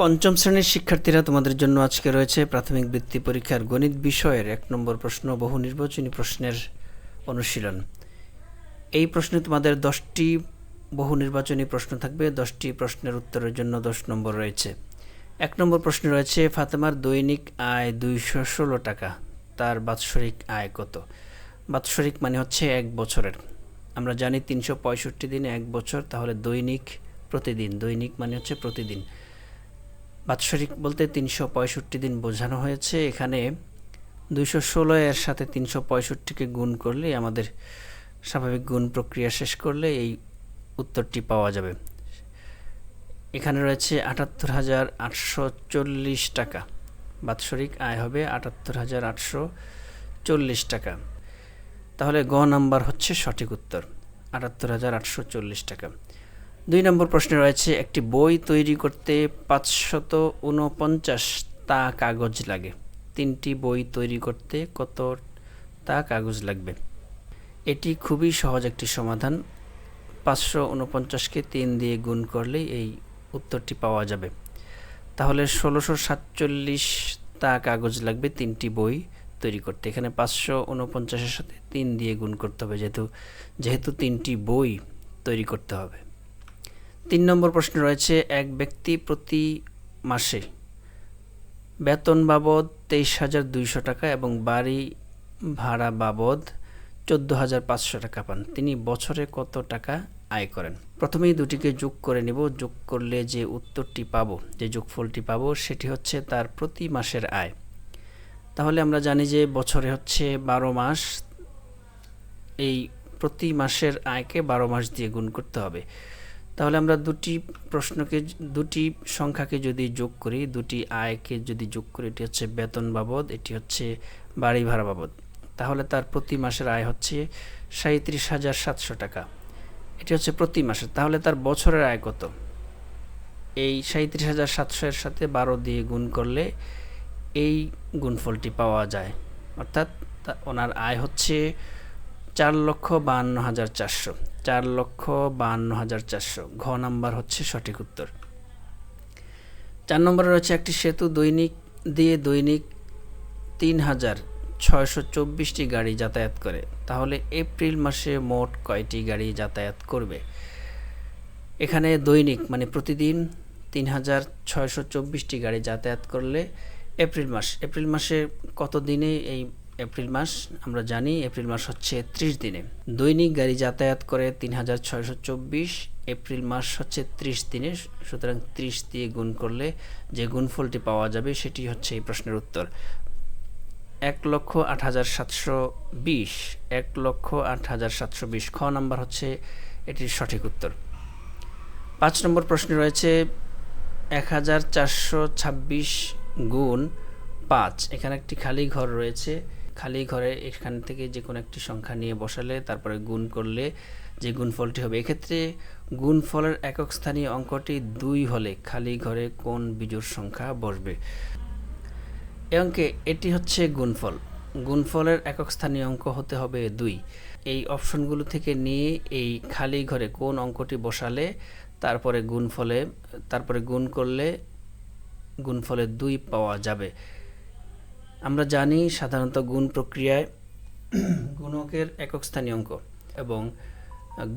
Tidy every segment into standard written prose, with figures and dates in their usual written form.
পঞ্চম শ্রেণীর শিক্ষার্থীরা, তোমাদের জন্য আজকে রয়েছে প্রাথমিক বৃত্তি পরীক্ষার গণিত বিষয়ের 1 নম্বর প্রশ্ন, বহু নির্বাচনী প্রশ্নের অনুশীলন। এই প্রশ্নে তোমাদের 10টি বহু নির্বাচনী প্রশ্ন থাকবে। 10টি প্রশ্নের উত্তরের জন্য 10 নম্বর রয়েছে। 1 নম্বর প্রশ্নে রয়েছে, ফাতেমার দৈনিক আয় 216 টাকা, তার বাৎসরিক আয় কত? বাৎসরিক মানে হচ্ছে 1 বছরের। আমরা জানি 365 দিনে 1 বছর, তাহলে দৈনিক প্রতিদিন, দৈনিক মানে হচ্ছে প্রতিদিন। বাৎসরিক বলতে 365 দিন বোঝানো হয়েছে। এখানে 216 এর সাথে 365কে গুণ করলে, আমাদের স্বাভাবিক গুণ প্রক্রিয়া শেষ করলে এই উত্তরটি পাওয়া যাবে। এখানে রয়েছে 78,840 টাকা, বাৎসরিক আয় হবে 78,840 টাকা। তাহলে গ নাম্বার হচ্ছে সঠিক উত্তর, 78,840 টাকা। 2 নম্বর প্রশ্নে রয়েছে, একটি বই তৈরি করতে 549 তা কাগজ লাগে। 3টি বই তৈরি করতে কত তা কাগজ লাগবে? এটি খুবই সহজ একটি সমাধান। 549কে 3 দিয়ে গুণ করলেই এই উত্তরটি পাওয়া যাবে। তাহলে 1647 তা কাগজ লাগবে 3টি বই তৈরি করতে। এখানে 549-এর সাথে 3 দিয়ে গুণ করতে হবে, যেহেতু 3টি বই তৈরি করতে হবে। 3 নম্বর প্রশ্ন রয়েছে, এক ব্যক্তি প্রতি মাসে বেতন বাবদ 23,200 টাকা এবং বাড়ি ভাড়া বাবদ 14,500 টাকা পান। তিনি বছরে কত টাকা আয় করেন? প্রথমেই দুটিকে যোগ করে নেব। যোগ করলে যে উত্তরটি পাবো, যে যোগফলটি পাবো, সেটি হচ্ছে তার প্রতি মাসের আয়। তাহলে আমরা জানি যে বছরে হচ্ছে 12 মাস। এই প্রতি মাসের আয়কে 12 মাস দিয়ে গুণ করতে হবে। তাহলে আমরা দুটি সংখ্যাকে যদি যোগ করি, দুটি আয়কে যদি যোগ করি, এটি হচ্ছে বেতন বাবদ, এটি হচ্ছে বাড়ি ভাড়া বাবদ। তাহলে তার প্রতি মাসের আয় হচ্ছে 37,700 টাকা। এটি হচ্ছে প্রতি মাসের। তাহলে তার বছরের আয় কত? এই 37,700 এর সাথে 12 দিয়ে গুণ করলে এই গুণফলটি পাওয়া যায়। অর্থাৎ ওনার আয় হচ্ছে 4,52,400। 4,52,400। ঘ নাম্বার হচ্ছে সঠিক উত্তর। 4 নম্বরে রয়েছে, একটি সেতু দৈনিক 3,624টি গাড়ি যাতায়াত করে। তাহলে এপ্রিল মাসে মোট কয়টি গাড়ি যাতায়াত করবে? এখানে দৈনিক মানে প্রতিদিন 3,624টি গাড়ি যাতায়াত করলে এপ্রিল মাসে কত দিনে এই এপ্রিল মাস? আমরা জানি এপ্রিল মাস হচ্ছে 30 দিনে। দৈনিক গাড়ি যাতায়াত করে 3,624, এপ্রিল মাস হচ্ছে 30 দিনে। সুতরাং 30 দিয়ে গুণ করলে যে গুণফলটি পাওয়া যাবে সেটি হচ্ছে এই প্রশ্নের উত্তর, 1,08,720। 1,08,720। খ নাম্বার হচ্ছে এটির সঠিক উত্তর। 5 নম্বর প্রশ্নে রয়েছে, 1,426 গুণ 5। এখানে একটি খালি ঘর রয়েছে। খালি ঘরে এখান থেকে যে কোনো একটি সংখ্যা নিয়ে বসালে তারপরে গুণ করলে যে গুণফলটি হবে। এক্ষেত্রে গুণফলের একক স্থানীয় অঙ্কটি 2 হলে খালি ঘরে কোন বিজোড় সংখ্যা বসবে? এই অঙ্কে এটি হচ্ছে গুণফল। গুণফলের একক স্থানীয় অঙ্ক হতে হবে 2। এই অপশনগুলো থেকে নিয়ে এই খালি ঘরে কোন অঙ্কটি বসালে তারপরে গুণ করলে গুণফলে 2 পাওয়া যাবে। আমরা জানি সাধারণত গুণ প্রক্রিয়ায় গুণকের একক স্থানীয় অঙ্ক এবং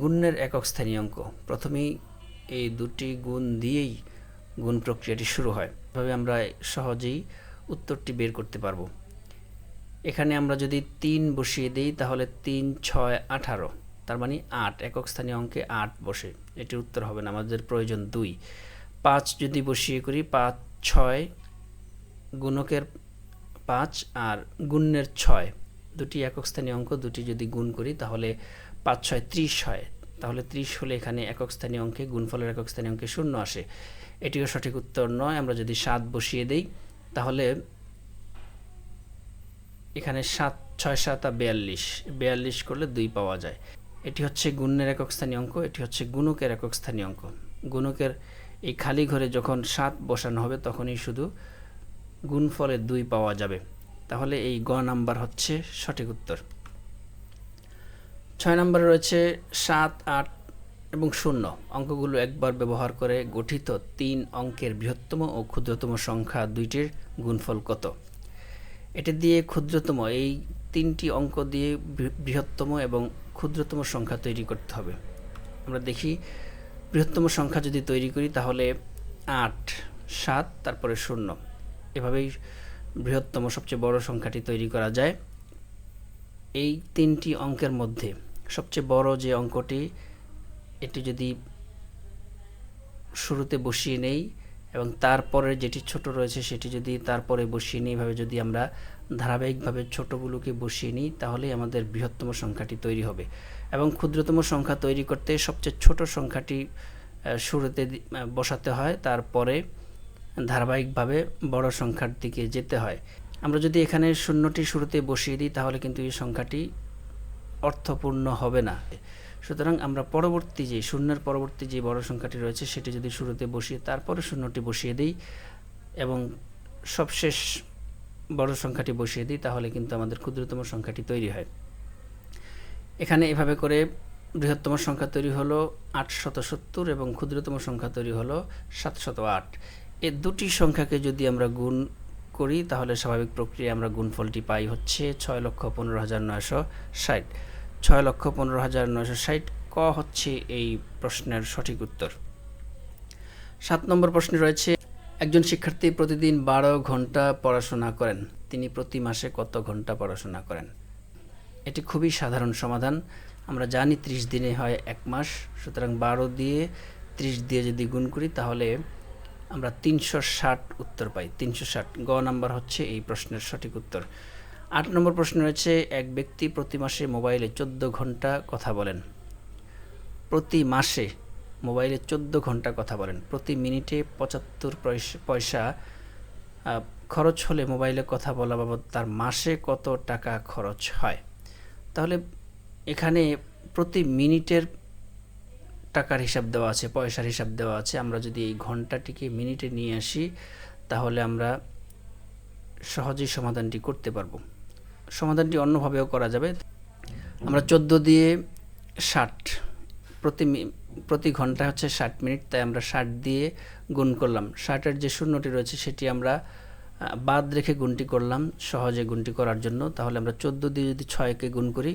গুণের একক স্থানীয় অঙ্ক, প্রথমেই এই দুটি গুণ দিয়েই গুণ প্রক্রিয়াটি শুরু হয়। এভাবে আমরা সহজেই উত্তরটি বের করতে পারবো। এখানে আমরা যদি 3 বসিয়ে দিই তাহলে 3, 6, 18, তার মানে 8। একক স্থানীয় অঙ্কে 8 বসে, এটির উত্তর হবে না, আমাদের প্রয়োজন 2। 5 যদি বসিয়ে করি, 5, 6, গুণকের 5 আর গুণের 6, দুটি একক স্থানীয় অঙ্ক, দুটি যদি গুণ করি তাহলে 5, 6, 30 হয়। তাহলে 30 হলে এখানে একক স্থানীয় অঙ্কে, গুণফলের একক স্থানীয় অঙ্কে 0 আসে, এটিও সঠিক উত্তর নয়। আমরা যদি 7 বসিয়ে দিই তাহলে এখানে 7, 6, 7 আর 42 করলে 2 পাওয়া যায়। এটি হচ্ছে গুণের একক স্থানীয় অঙ্ক, এটি হচ্ছে গুণকের একক স্থানীয় অঙ্ক। গুণকের এই খালি ঘরে যখন 7 বসানো হবে তখনই শুধু গুণফলে 2 পাওয়া যাবে। তাহলে এই গ নাম্বার হচ্ছে সঠিক উত্তর। 6 নম্বরে রয়েছে, 7, 8 এবং শূন্য অঙ্কগুলো একবার ব্যবহার করে গঠিত 3 অঙ্কের বৃহত্তম ও ক্ষুদ্রতম সংখ্যা দুইটির গুণফল কত। এটা দিয়ে ক্ষুদ্রতম এই 3টি অঙ্ক দিয়ে বৃহত্তম এবং ক্ষুদ্রতম সংখ্যা তৈরি করতে হবে। আমরা দেখি বৃহত্তম সংখ্যা যদি তৈরি করি তাহলে 8, 7 তারপরে 0, এভাবেই বৃহত্তম সবচেয়ে বড় সংখ্যাটি তৈরি করা যায়। এই 3টি অঙ্কের মধ্যে সবচেয়ে বড় যে অঙ্কটি, এটি যদি শুরুতে বসিয়ে নেই এবং তারপরে যেটি ছোট রয়েছে সেটি যদি তারপরে বসিয়ে নিই, এভাবে যদি আমরা ধারাবাহিকভাবে ছোটগুলোকে বসিয়ে নিই তাহলেই আমাদের বৃহত্তম সংখ্যাটি তৈরি হবে। এবং ক্ষুদ্রতম সংখ্যা তৈরি করতে সবচেয়ে ছোট সংখ্যাটি শুরুতে বসাতে হয়, তারপরে ধারাবাহিকভাবে বড় সংখ্যার দিকে যেতে হয়। আমরা যদি এখানে শূন্যটি শুরুতে বসিয়ে দিই তাহলে কিন্তু এই সংখ্যাটি অর্থপূর্ণ হবে না। সুতরাং আমরা পরবর্তী যে শূন্যের পরবর্তী যে বড় সংখ্যাটি রয়েছে সেটি যদি শুরুতে বসিয়ে তারপরে শূন্যটি বসিয়ে দিই এবং সবশেষ বড় সংখ্যাটি বসিয়ে দিই তাহলে কিন্তু আমাদের ক্ষুদ্রতম সংখ্যাটি তৈরি হয়। এখানে এভাবে করে বৃহত্তম সংখ্যা তৈরি হলো 870 এবং ক্ষুদ্রতম সংখ্যা তৈরি হলো 708। এই দুটি সংখ্যাকে যদি আমরা গুণ করি তাহলে স্বাভাবিক প্রক্রিয়ায় আমরা গুণফলটি পাই হচ্ছে 6,15,960। 6,15,960 ক হচ্ছে এই প্রশ্নের সঠিক উত্তর। 7 নম্বর প্রশ্নে রয়েছে, একজন শিক্ষার্থী প্রতিদিন 12 ঘন্টা পড়াশোনা করেন, তিনি প্রতি মাসে কত ঘন্টা পড়াশোনা করেন? এটি খুবই সাধারণ সমাধান। আমরা জানি 30 দিনে হয় 1 মাস, সুতরাং 12 দিয়ে 30 দিয়ে যদি গুণ করি তাহলে আমরা 360 উত্তর পাই। 360 গ নাম্বার হচ্ছে এই প্রশ্নের সঠিক উত্তর। 8 নম্বর প্রশ্ন রয়েছে, এক ব্যক্তি প্রতি মাসে মোবাইলে 14 ঘন্টা কথা বলেন। প্রতি মাসে মোবাইলে 14 ঘন্টা কথা বলেন, প্রতি মিনিটে 75 পয়সা খরচ হলে মোবাইলে কথা বলা বাবদ তার মাসে কত টাকা খরচ হয়? তাহলে এখানে প্রতি মিনিটের টাকার হিসাব দেওয়া আছে, পয়সার হিসাব দেওয়া আছে। আমরা যদি এই ঘন্টাটিকে মিনিটে নিয়ে আসি তাহলে আমরা সহজেই সমাধানটি করতে পারবো। সমাধানটি অন্যভাবেও করা যাবে। আমরা 14 দিয়ে 60, প্রতি ঘন্টা হচ্ছে 60 মিনিট, তাই আমরা 60 দিয়ে গুণ করলাম। 60-এর যে শূন্যটি রয়েছে সেটি আমরা বাদ রেখে গুণটি করলাম সহজে গুণটি করার জন্য। তাহলে আমরা 14 দিয়ে যদি 6কে গুণ করি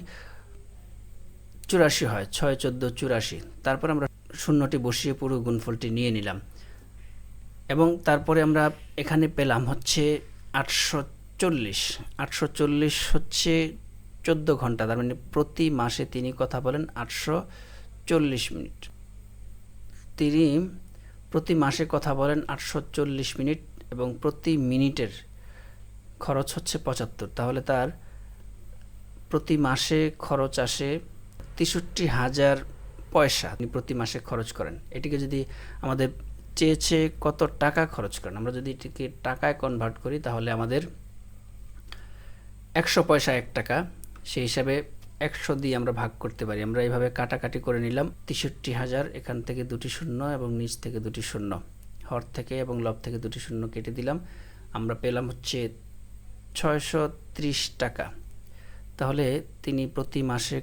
84 হয়, 6 14 84। তারপর আমরা শূন্যটি বসিয়ে পুরো গুণফলটি নিয়ে নিলাম এবং তারপরে আমরা এখানে পেলাম হচ্ছে 840। 840 হচ্ছে 14 ঘন্টা, তার মানে প্রতি মাসে তিনি কথা বলেন 840 মিনিট। তিনি প্রতি মাসে কথা বলেন 840 মিনিট এবং প্রতি মিনিটের খরচ হচ্ছে 75। তাহলে তার প্রতি মাসে খরচ আসে 63,000 পয়সা তিনি প্রতি মাসে খরচ করেন। এটিকে যদি আমাদের চেয়েছে কত টাকা খরচ করেন, আমরা যদি এটিকে টাকায় কনভার্ট করি তাহলে আমাদের 100 পয়সা 1 টাকা, সেই হিসাবে 100 দিয়ে আমরা ভাগ করতে পারি। আমরা এইভাবে কাটাকাটি করে নিলাম। 63,000, এখান থেকে দুটি শূন্য এবং নিচ থেকে দুটি শূন্য, হর থেকে এবং লব থেকে দুটি শূন্য কেটে দিলাম, আমরা পেলাম হচ্ছে 630 টাকা। তাহলে তিনি প্রতি মাসে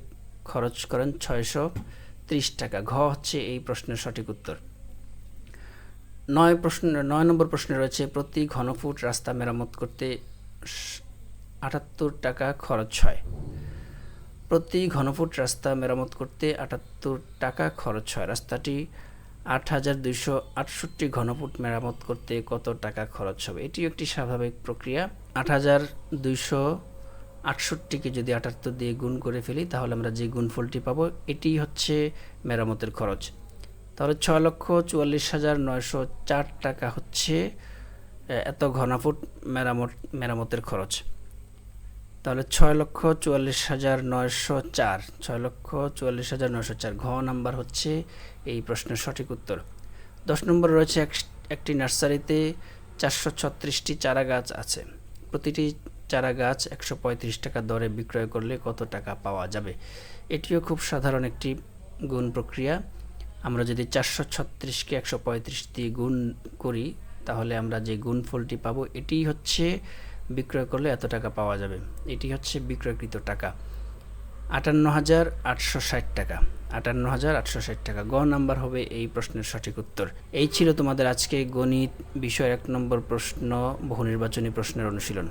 খরচ করেন 630 টাকা। ঘ হচ্ছে এই প্রশ্নের সঠিক উত্তর। 9 নম্বর প্রশ্নে রয়েছে, প্রতি ঘনফুট রাস্তা মেরামত করতে 78 টাকা খরচ হয়। প্রতি ঘনফুট রাস্তা মেরামত করতে 78 টাকা খরচ হয়। রাস্তাটি 8268 ঘনফুট মেরামত করতে কত টাকা খরচ হবে? এটিও একটি স্বাভাবিক প্রক্রিয়া। 8268কে যদি 78 দিয়ে গুণ করে ফেলি তাহলে আমরা যে গুণফলটি পাবো এটি হচ্ছে মেরামতের খরচ। তাহলে 6,44,904 টাকা হচ্ছে এত ঘনফুট মেরামতের খরচ। তাহলে 6,44,904, 6,44,904 ঘ নাম্বার হচ্ছে এই প্রশ্নের সঠিক উত্তর। 10 নম্বর রয়েছে, একটি নার্সারিতে 436টি চারা গাছ আছে, প্রতিটি চারা গাছ 135 টাকা দরে বিক্রয় করলে কত টাকা পাওয়া যাবে? এটিও খুব সাধারণ একটি গুণ প্রক্রিয়া। আমরা যদি 436কে 135 দিয়ে গুণ করি তাহলে আমরা যে গুণফলটি পাবো এটি হচ্ছে বিক্রয় করলে এত টাকা পাওয়া যাবে, এটি হচ্ছে বিক্রয়কৃত টাকা। 58,860 টাকা। 58,860 টাকা। গ নাম্বার হবে এই প্রশ্নের সঠিক উত্তর। এই ছিল তোমাদের আজকে গণিত বিষয় 1 নম্বর প্রশ্ন বহুনির্বাচনী প্রশ্নের অনুশীলন।